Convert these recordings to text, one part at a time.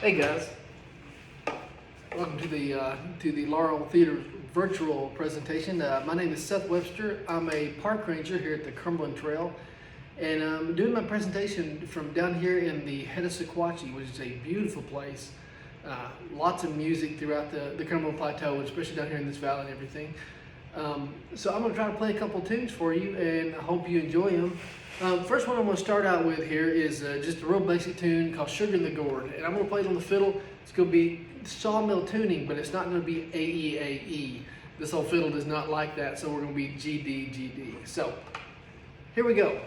Hey guys, welcome to the Laurel Theater virtual presentation. My name is Seth Webster. I'm a park ranger here at the Cumberland Trail, and I'm doing my presentation from down here in the head of Sequatchie, which is a beautiful place. Lots of music throughout the Cumberland Plateau, especially down here in this valley and everything. So I'm going to try to play a couple tunes for you, and I hope you enjoy them. First one I'm going to start out with here is just a real basic tune called Sugar in the Gourd, and I'm going to play it on the fiddle. It's going to be sawmill tuning, but it's not going to be A-E-A-E. This old fiddle does not like that, so we're going to be G-D, G-D. So, here we go.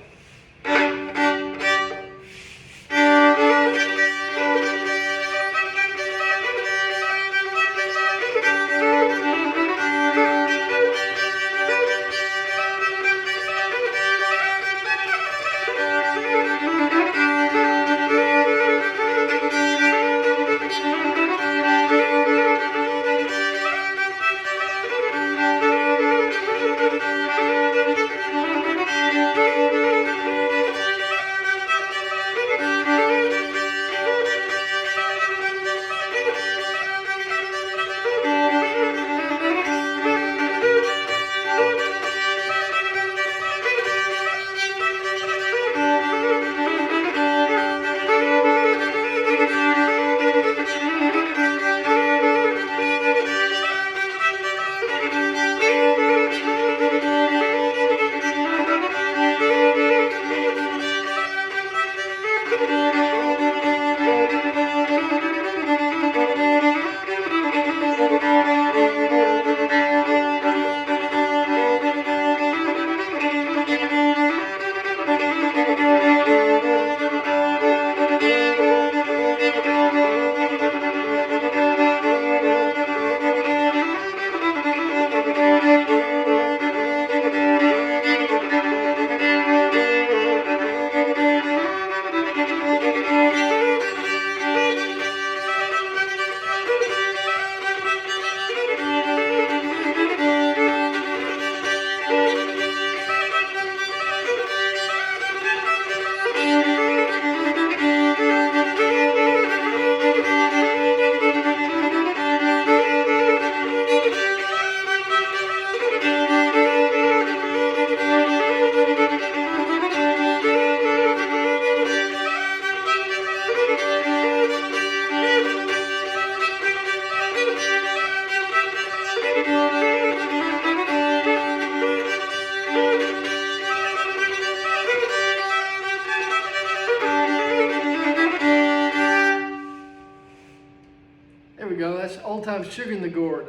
There we go. That's old time Sugar in the Gourd.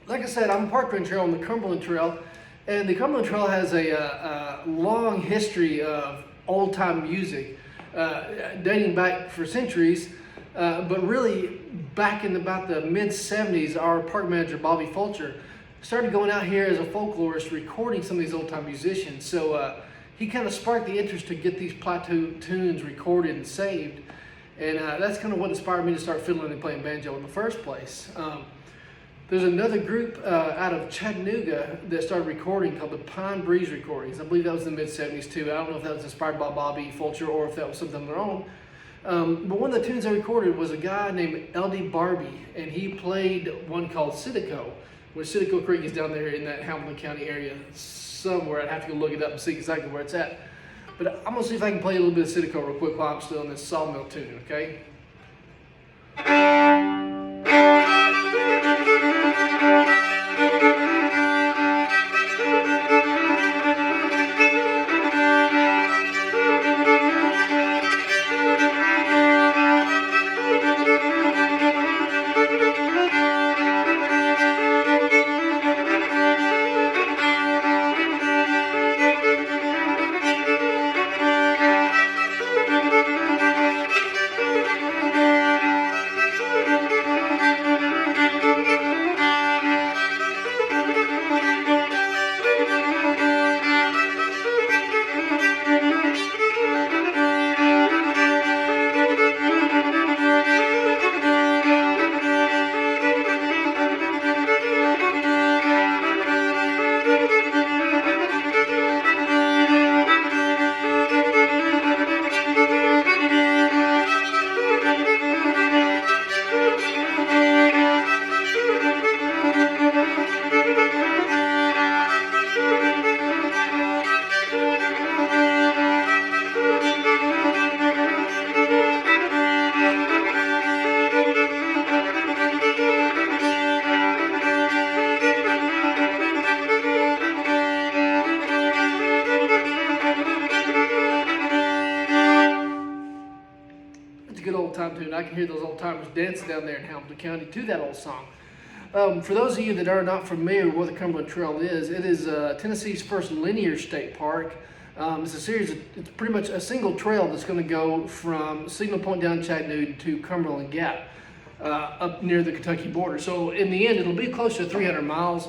Like I said, I'm a park ranger on the Cumberland Trail, and the Cumberland Trail has a long history of old time music, dating back for centuries. But really, back in about the mid '70s, our park manager Bobby Fulcher started going out here as a folklorist, recording some of these old time musicians. So he kind of sparked the interest to get these plateau tunes recorded and saved. And that's kind of what inspired me to start fiddling and playing banjo in the first place. There's another group out of Chattanooga that started recording called the Pine Breeze Recordings. I believe that was in the mid-'70s too. I don't know if that was inspired by Bobby Fulcher or if that was something of their own. But one of the tunes I recorded was a guy named L.D. Barbie, and he played one called Sitico, which Sitico Creek is down there in that Hamilton County area somewhere. I'd have to go look it up and see exactly where it's at. But I'm going to see if I can play a little bit of Sitico real quick while I'm still in this sawmill tune, okay? a good old time tune. I can hear those old timers dancing down there in Hamilton County to that old song. For those of you that are not familiar with what the Cumberland Trail is, it is Tennessee's first linear state park. It's a series it's pretty much a single trail that's going to go from Signal Point down Chattanooga to Cumberland Gap, up near the Kentucky border. So in the end, it'll be close to 300 miles.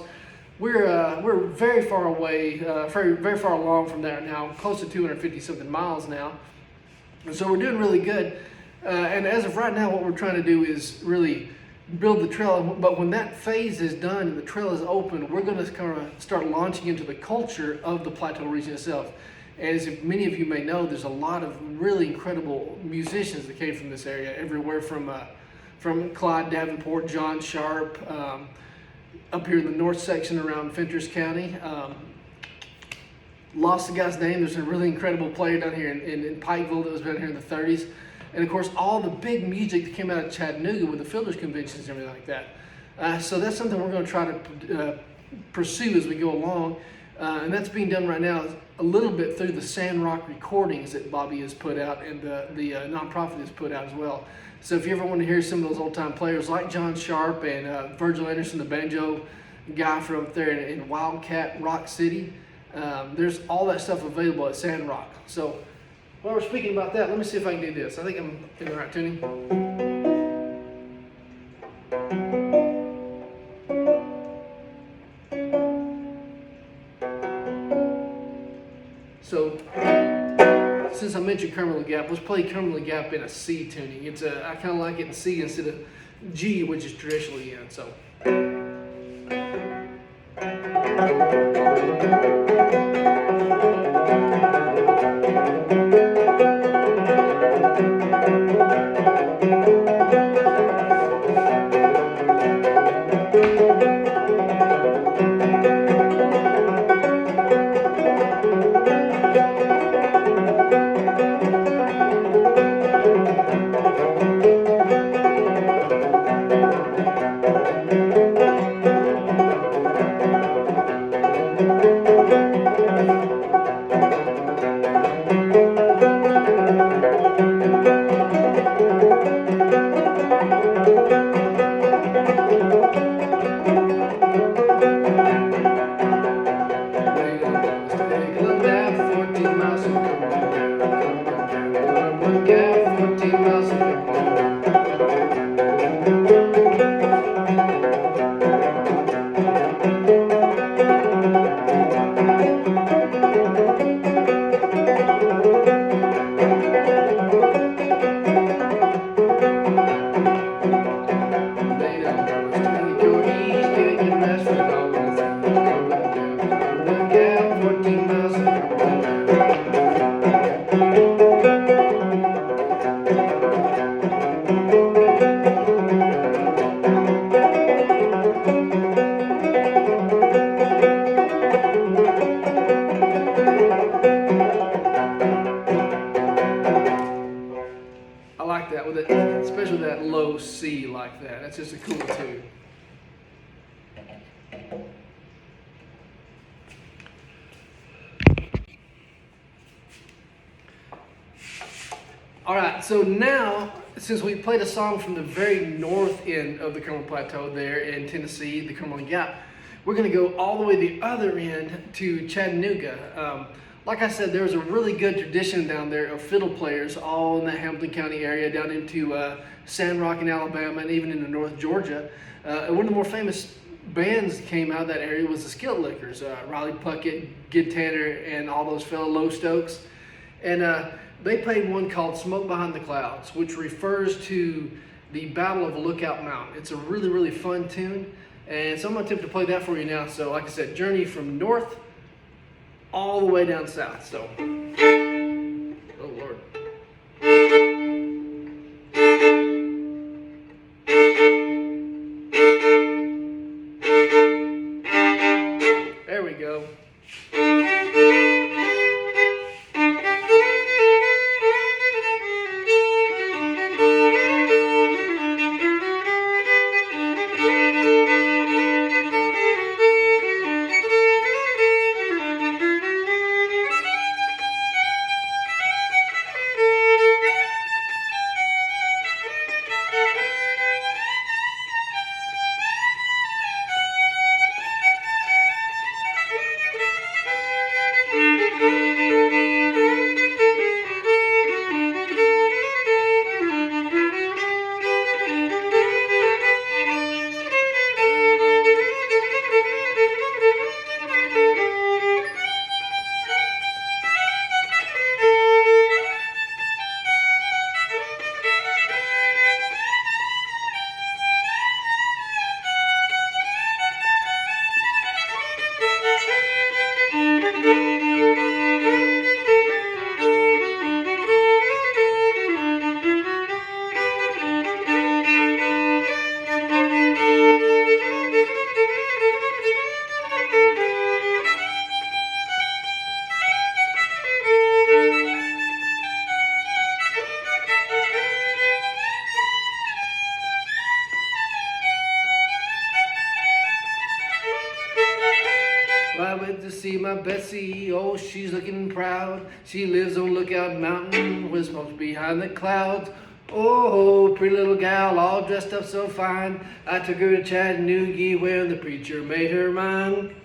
We're very far away, very far along from that now, close to 250 something miles now. And so we're doing really good. And as of right now, what we're trying to do is really build the trail. But when that phase is done and the trail is open, we're going to kind of start launching into the culture of the Plateau region itself. As many of you may know, there's a lot of really incredible musicians that came from this area, everywhere from Clyde Davenport, John Sharp, up here in the north section around Fentress County. Lost the guy's name. There's a really incredible player down here in Pikeville that was down here in the 30s. And of course, all the big music that came out of Chattanooga with the Fiddlers Conventions and everything like that. So that's something we're going to try to pursue as we go along. And that's being done right now a little bit through the Sandrock recordings that Bobby has put out and the nonprofit has put out as well. So if you ever want to hear some of those old time players like John Sharp and Virgil Anderson, the banjo guy from up there in Wildcat Rock City, there's all that stuff available at Sandrock. So while we're speaking about that, let me see if I can do this. I think I'm in the right tuning. So, since I mentioned Cumberland Gap, let's play Cumberland Gap in a C tuning. I kind of like it in C instead of G, which is traditionally in. So. Especially that low C like that. That's just a cool tune. All right, so now, since we played a song from the very north end of the Cumberland Plateau there in Tennessee, the Cumberland Gap, we're going to go all the way the other end to Chattanooga. Like I said, there's a really good tradition down there of fiddle players all in the Hamilton County area, down into Sandrock in Alabama and even into North Georgia. And one of the more famous bands that came out of that area was the Skillet Lickers, Riley Puckett, Gid Tanner, and all those fellow Low Stokes. And they played one called Smoke Behind the Clouds, which refers to the Battle of Lookout Mountain. It's a really, really fun tune. And so I'm going to attempt to play that for you now. So like I said, journey from north all the way down south. So, oh Lord. There we go. see my Betsy, oh, she's looking proud. She lives on Lookout Mountain with smoke behind the clouds. Oh, pretty little gal, all dressed up so fine. I took her to Chattanooga where the preacher made her mine.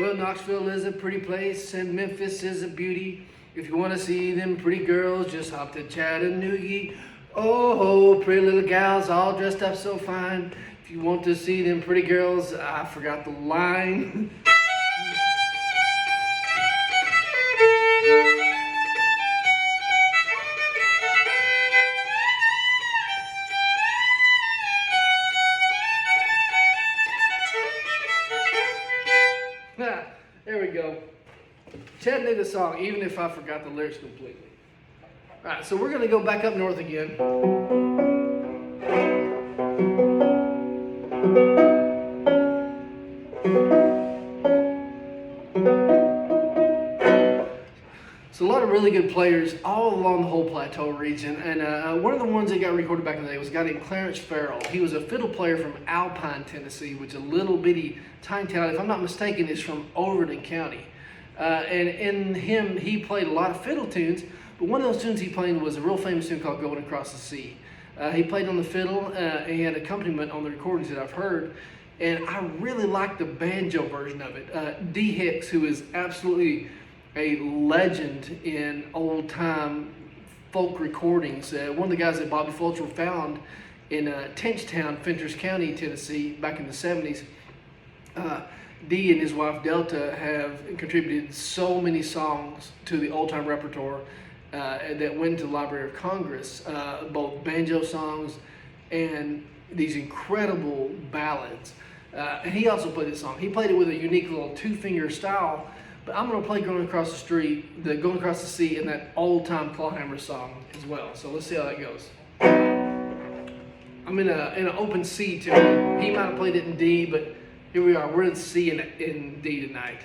Well, Knoxville is a pretty place and Memphis is a beauty. If you want to see them pretty girls, just hop to Chattanooga. Oh, pretty little gals all dressed up so fine. If you want to see them pretty girls, I forgot the line. There we go. Chattanooga song, even if I forgot the lyrics completely. All right, so we're going to go back up north again. So a lot of really good players all along the whole plateau region, and one of the ones that got recorded back in the day was a guy named Clarence Farrell. He was a fiddle player from Alpine, Tennessee, which is a little bitty tiny town, if I'm not mistaken, is from Overton County. And in him, he played a lot of fiddle tunes, but one of those tunes he played was a real famous tune called Going Across the Sea. He played on the fiddle, and he had accompaniment on the recordings that I've heard, and I really like the banjo version of it. D. Hicks, who is absolutely a legend in old-time folk recordings, one of the guys that Bobby Fulcher found in Tenchtown, Fentress County, Tennessee, back in the 70s. Dee and his wife Delta have contributed so many songs to the old-time repertoire that went to the Library of Congress, both banjo songs and these incredible ballads. And he also played this song. He played it with a unique little two-finger style, but I'm going to play Going Across the Street, the Going Across the Sea, and that old-time clawhammer song as well. So let's see how that goes. I'm in an open C tune. He might have played it in D, but here we are. We're in C and in D tonight.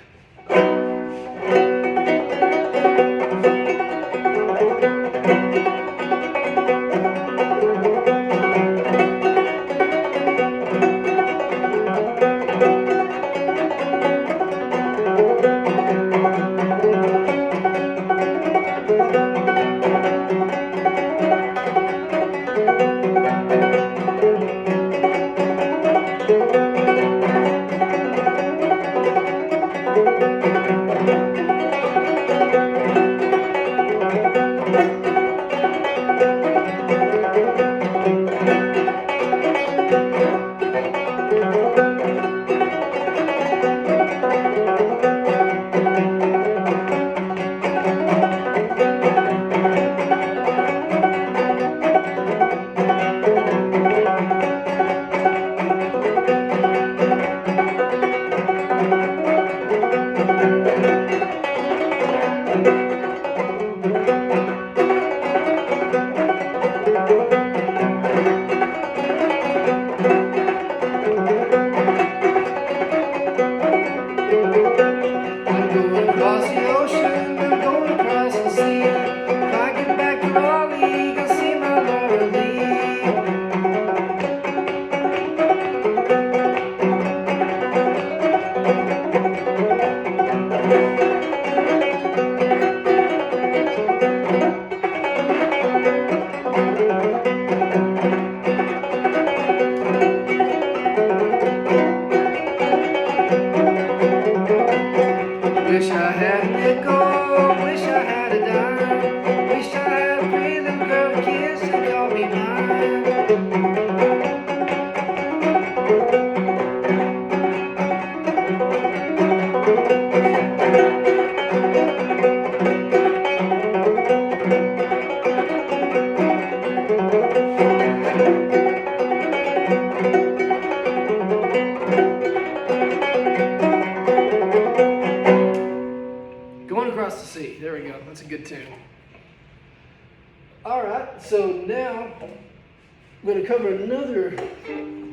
going to cover another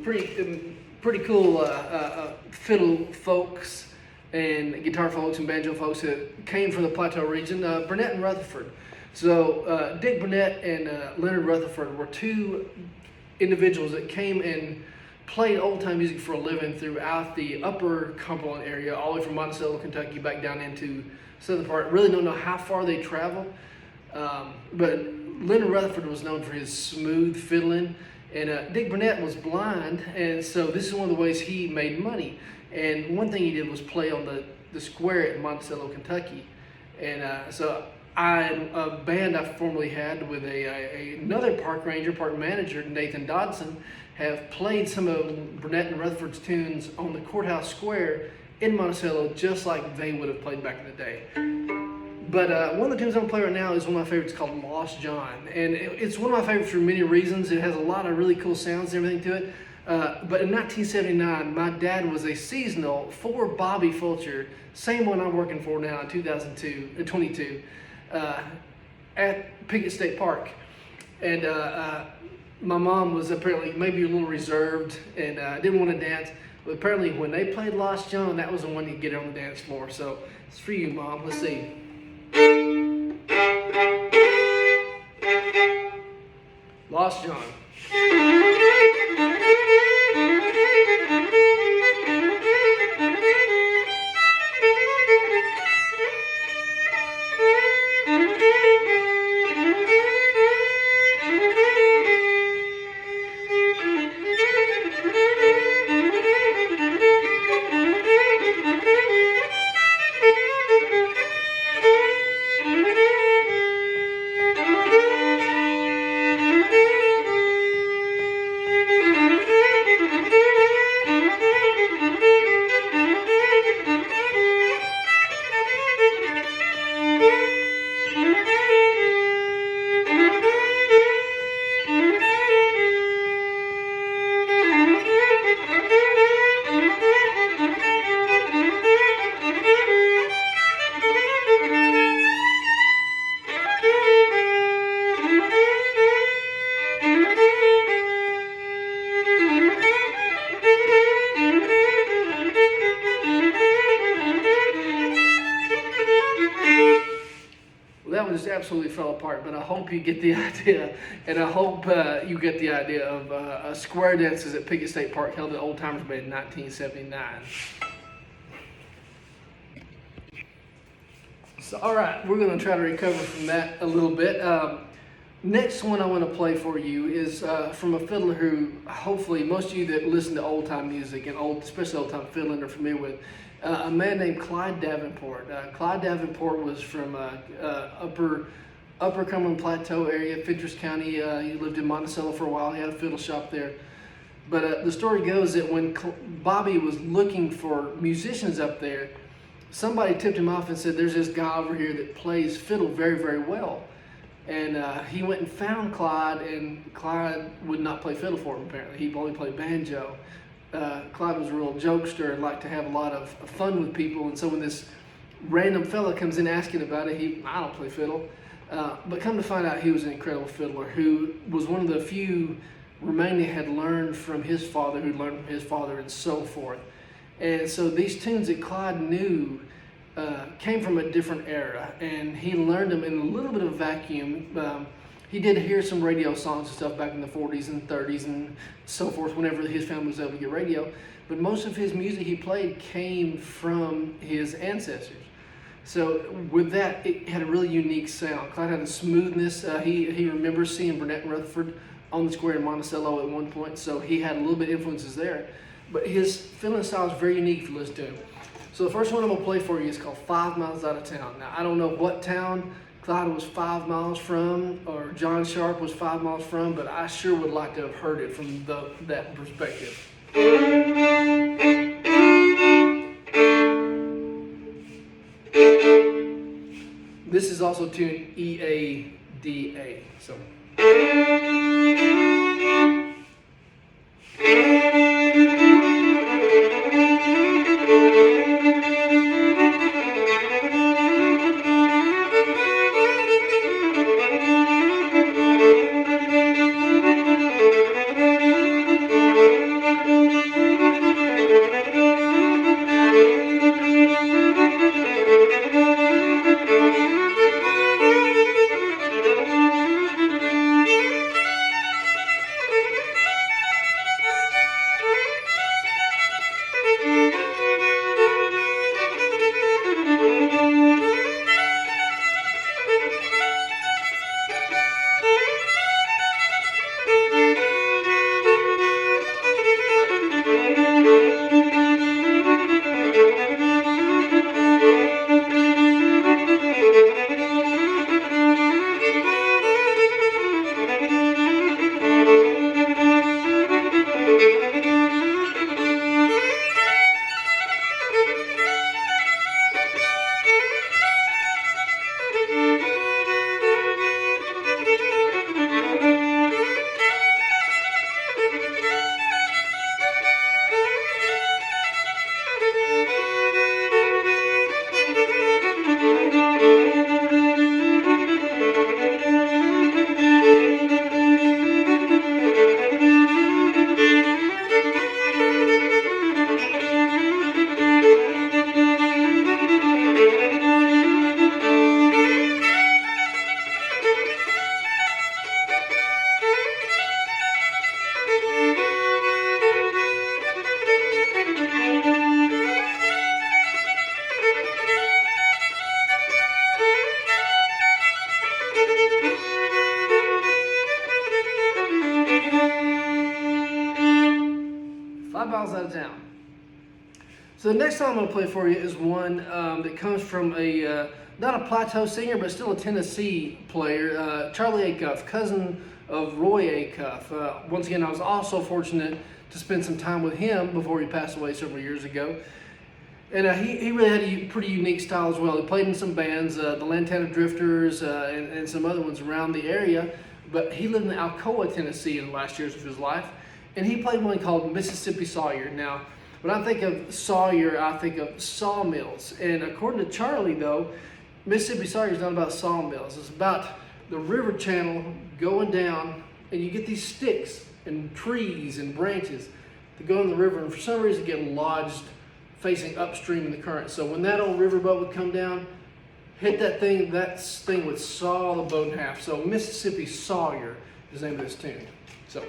pretty cool fiddle folks and guitar folks and banjo folks that came from the Plateau region, Burnett and Rutherford. So Dick Burnett and Leonard Rutherford were two individuals that came and played old-time music for a living throughout the upper Cumberland area, all the way from Monticello, Kentucky, back down into southern part. Really don't know how far they traveled, but Leonard Rutherford was known for his smooth fiddling, and Dick Burnett was blind, and so this is one of the ways he made money. And one thing he did was play on the square at Monticello, Kentucky. And so a band I formerly had with another park ranger, park manager, Nathan Dodson, have played some of Burnett and Rutherford's tunes on the courthouse square in Monticello, just like they would have played back in the day. But one of the tunes I'm going to play right now is one of my favorites, called Lost John. And it's one of my favorites for many reasons. It has a lot of really cool sounds and everything to it. But in 1979, my dad was a seasonal for Bobby Fulcher, same one I'm working for now in 2022, at Pickett State Park. And my mom was apparently maybe a little reserved and didn't want to dance. But apparently when they played Lost John, that was the one to get her on the dance floor. So it's for you, Mom. Let's see. Lost John. That one just absolutely fell apart, but I hope you get the idea, and I hope you get the idea of square dances at Pickett State Park held at Old Timers Band in 1979. So, all right, we're going to try to recover from that a little bit. Next one I want to play for you is from a fiddler who hopefully most of you that listen to old-time music and especially old-time fiddling are familiar with. A man named Clyde Davenport. Clyde Davenport was from upper Cumberland Plateau area, Fentress County. He lived in Monticello for a while. He had a fiddle shop there. But the story goes that when Bobby was looking for musicians up there, somebody tipped him off and said, there's this guy over here that plays fiddle very, very well. And he went and found Clyde, and Clyde would not play fiddle for him, apparently. He only played banjo. Clyde was a real jokester and liked to have a lot of fun with people, and so when this random fella comes in asking about it, I don't play fiddle. But come to find out, he was an incredible fiddler who was one of the few remaining had learned from his father, who learned from his father, and so forth. And so these tunes that Clyde knew came from a different era, and he learned them in a little bit of a vacuum. He did hear some radio songs and stuff back in the 40s and 30s and so forth whenever his family was able to get radio. But most of his music he played came from his ancestors. So with that, it had a really unique sound. Clyde had a smoothness. He remembers seeing Burnett and Rutherford on the square in Monticello at one point, so he had a little bit of influences there. But his fiddling style is very unique if you listen to him. So the first one I'm going to play for you is called 5 Miles Out of Town. Now, I don't know what town Clyde was 5 miles from, or John Sharp was 5 miles from, but I sure would like to have heard it from that perspective. This is also tuned E-A-D-A. So. 5 miles out of town. So the next song I'm going to play for you is one that comes from a not a plateau singer, but still a Tennessee player, Charlie Acuff, cousin of Roy Acuff. Once again, I was also fortunate to spend some time with him before he passed away several years ago. And he really had a pretty unique style as well. He played in some bands, the Lantana Drifters and some other ones around the area. But he lived in Alcoa, Tennessee in the last years of his life. And he played one called Mississippi Sawyer. Now, when I think of Sawyer, I think of sawmills. And according to Charlie, though, Mississippi Sawyer is not about sawmills. It's about the river channel going down, and you get these sticks and trees and branches that go in the river, and for some reason get lodged facing upstream in the current. So when that old riverboat would come down, hit that thing would saw the boat in half. So Mississippi Sawyer is the name of this tune. So.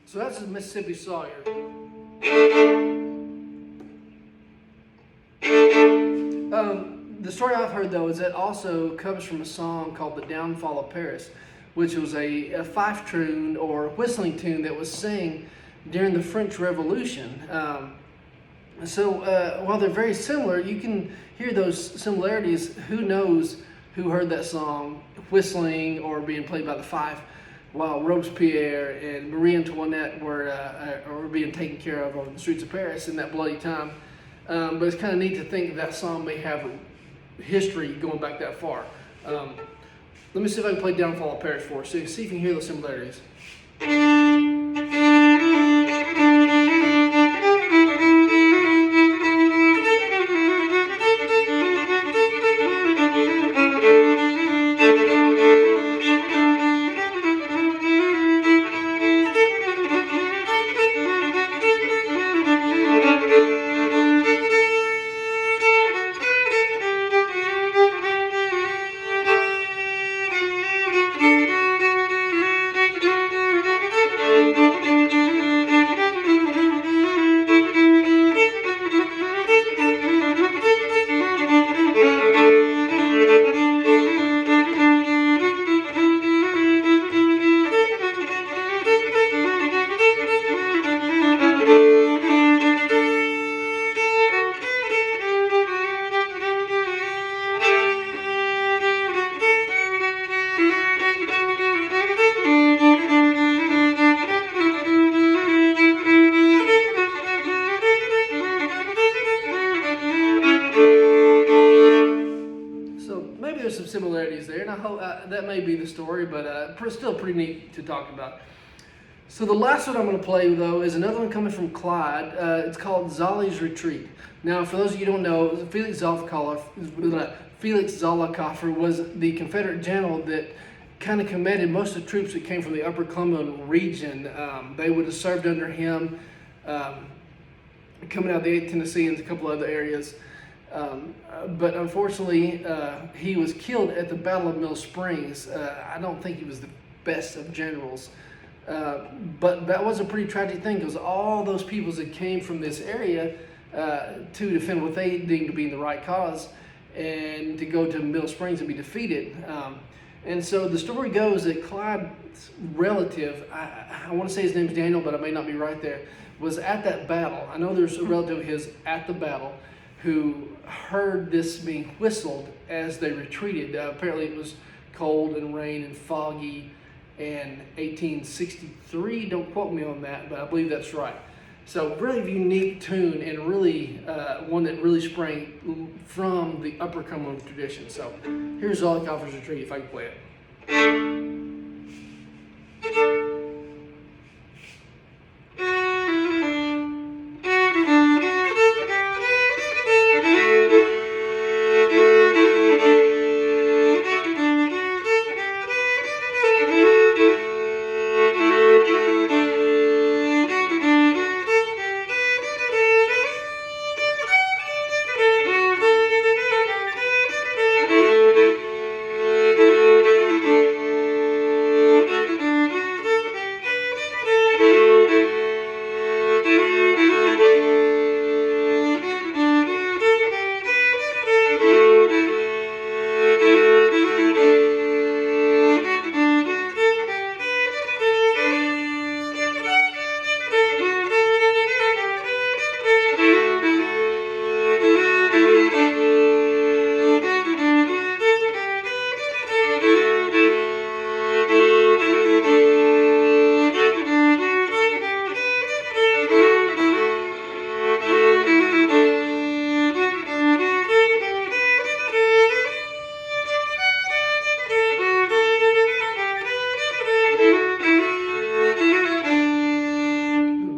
So that's Mississippi Sawyer. The story I've heard, though, is that also comes from a song called The Downfall of Paris, which was a fife tune or whistling tune that was sang during the French Revolution. While they're very similar, you can hear those similarities. Who knows who heard that song whistling or being played by the fife while Robespierre and Marie Antoinette were being taken care of on the streets of Paris in that bloody time. But it's kind of neat to think that song may have a history going back that far. Let me see if I can play Downfall of Paris for us, so you see if you can hear those similarities. There's some similarities there, and I hope that may be the story, but still pretty neat to talk about. So the last one I'm going to play, though, is another one coming from Clyde. It's called Zolly's Retreat. Now, for those of you who don't know, Felix Zollicoffer was the Confederate general that kind of commanded most of the troops that came from the Upper Cumberland region. They would have served under him, coming out of the 8th Tennessee and a couple other areas. But unfortunately, he was killed at the Battle of Mill Springs. I don't think he was the best of generals. But that was a pretty tragic thing, because all those peoples that came from this area to defend what they deemed to be the right cause, and to go to Mill Springs and be defeated. And so the story goes that Clyde's relative, I want to say his name's Daniel, but I may not be right there, was at that battle. I know there's a relative of his at the battle who heard this being whistled as they retreated. Apparently it was cold and rain and foggy, and 1863, don't quote me on that, but I believe that's right. So really unique tune, and really one that really sprang from the Upper Cumberland tradition. So here's Zollicoffer's Retreat, if I can play it.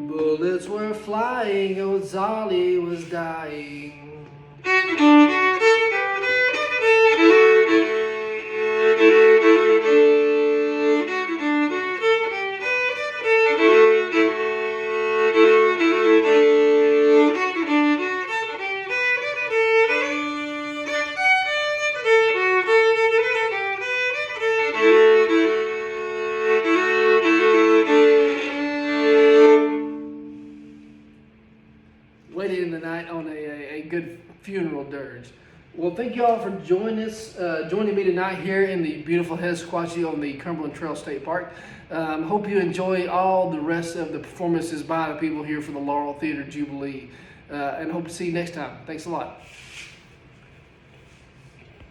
Bullets were flying, old Zolly was dying. Late in the night on a good funeral dirge. Well, thank you all for joining me tonight here in the beautiful Sequatchie on the Cumberland Trail State Park. Hope you enjoy all the rest of the performances by the people here for the 53rd Jubilee, and hope to see you next time. Thanks a lot.